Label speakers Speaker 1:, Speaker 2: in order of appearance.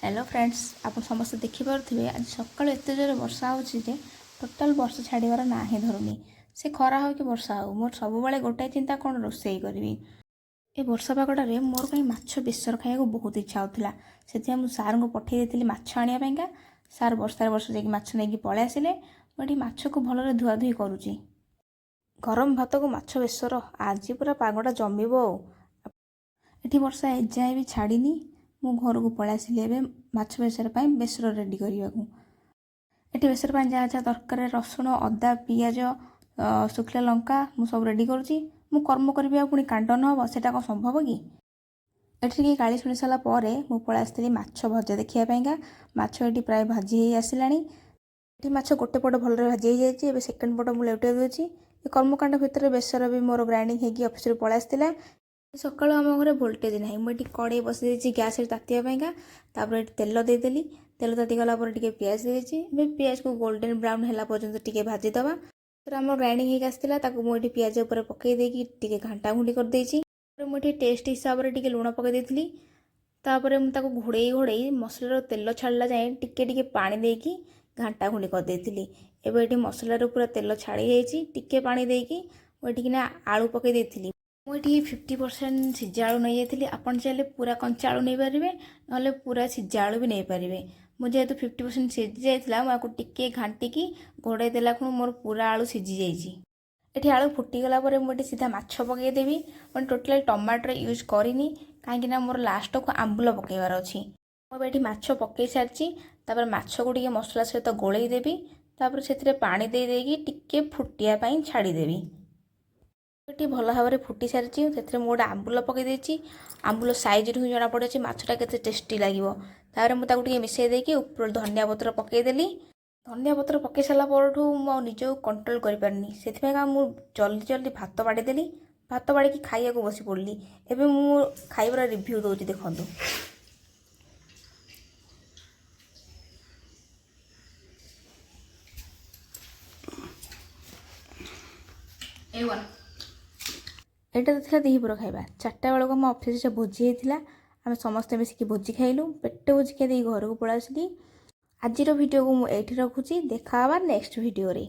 Speaker 1: Hello friends, आप समस्त देखिपे आज सका एत जोर वर्षा हो टोटाल वर्षा छाड़बार ना ही धरुनी। से खरा हो कि वर्षा हो मोर सब गोटाए चिंता कौन रोसई करी। ये वर्षा पागटारे मोर कहीं माछ बेसर खाया बहुत इच्छा होता से मुझे सार को पठे देती माछ आने। सार वर्षार वर्ष जा माछ नहीं पलि आसिले मुझे माछ को भल धुआधुई करुच्ची। गरम भात को माछ बेसर आज पूरा पागटा जमिब। ये वर्षा एजाए भी छाड़नी। मु घर को पलि आसिली एवं माछ बेसर बेसर रेडी करने को। ये बेसर जहाँ जहाँ दरकार रसुण अदा पियाज शुखला लंका मु सब रेडी करुच्ची। मु कर्म करी पुणी कांड न हम से कौन संभव कि ये गाड़ी शुणी सारापर मु पलि आसती माछ भजा देखापी। माछ ये प्राय भाजी आसला। ये माछ गोटे पट भल भाजी हो सेकेंड पट मुझे लेटे दूसरी। ये कर्मकांड भितर बेसर भी मोर ग्राइंडिंग होगी ऑफिस पलि आसला। सका आम घर भोल्टेज ना मुझे कड़े बसई गैस तापर ये तेल देदेली। तेल तातीगला पियाज देदेजी। पियाज को गोल्डन ब्राउन है पर्यटन टी भाजीदवा। फिर आम ग्राइंडिंग होगी आसाला मुझे पियाज उपर पकईदी घाटा घुंटी करदे। मुझे टेस्ट हिसाब से लुण पकईदी। तापर मुझे घोड़े घोड़े मसलार तेल छाड़ा जाए टे पानी देकी घाटा घुंटी करदे। एवं ये मसलार पूरा तेल छाड़ी टे पानी देकी मुझे आलू पकईदी। मुझे 50% सिझा आलू नहीं जाती। आपन चाहिए पूरा कंचा आलू नहीं पारे ना पूरा सिझा आलू भी नहीं पारे। मुझे 50% सिझी जाता मुझे घाटिकी घोड़े देला खुण मोर पूरा आलू सिझी जाइए। आलू फुटीगला मुझे सीधा माछ पकईदेवी। मैं टोटाल टमाटर यूज करनी कहीं मोर लास्ट को आंबुल पकईबार अच्छी। मुझे माछ पकई सारी माछ को मसला सहित गोलईदेवी। से पानी देदेकी टिके फुटिया छाड़देवी। ये भल भाव में फुटी सारी से गोटे आंबुल पकई। आंबुल सैज रू जना पड़े माछटा के टेस्टी लगे। मुझे मिसई देकी ऊपर धनिया पत्र पकईदेली। धनिया पत्र पकई सारापर निज कंट्रोल कर पारनी से जल्दी जल्दी भात बाड़ीदेली। भात बाड़ी खाइया को बसी पड़ी। एवं मु खाइबार रिव्यू दूसरी देखूँ। एटा तो दीपर खाइबा 4टा बेलू आम अफिस भोजी होता। आम समस्ते मिसिकी भोजी खाइलु। पेट भोजी खाई घर को पलि आसली। आज भिडियो को मुझे रखुची। देखा नेक्स्ट भिडियो रे।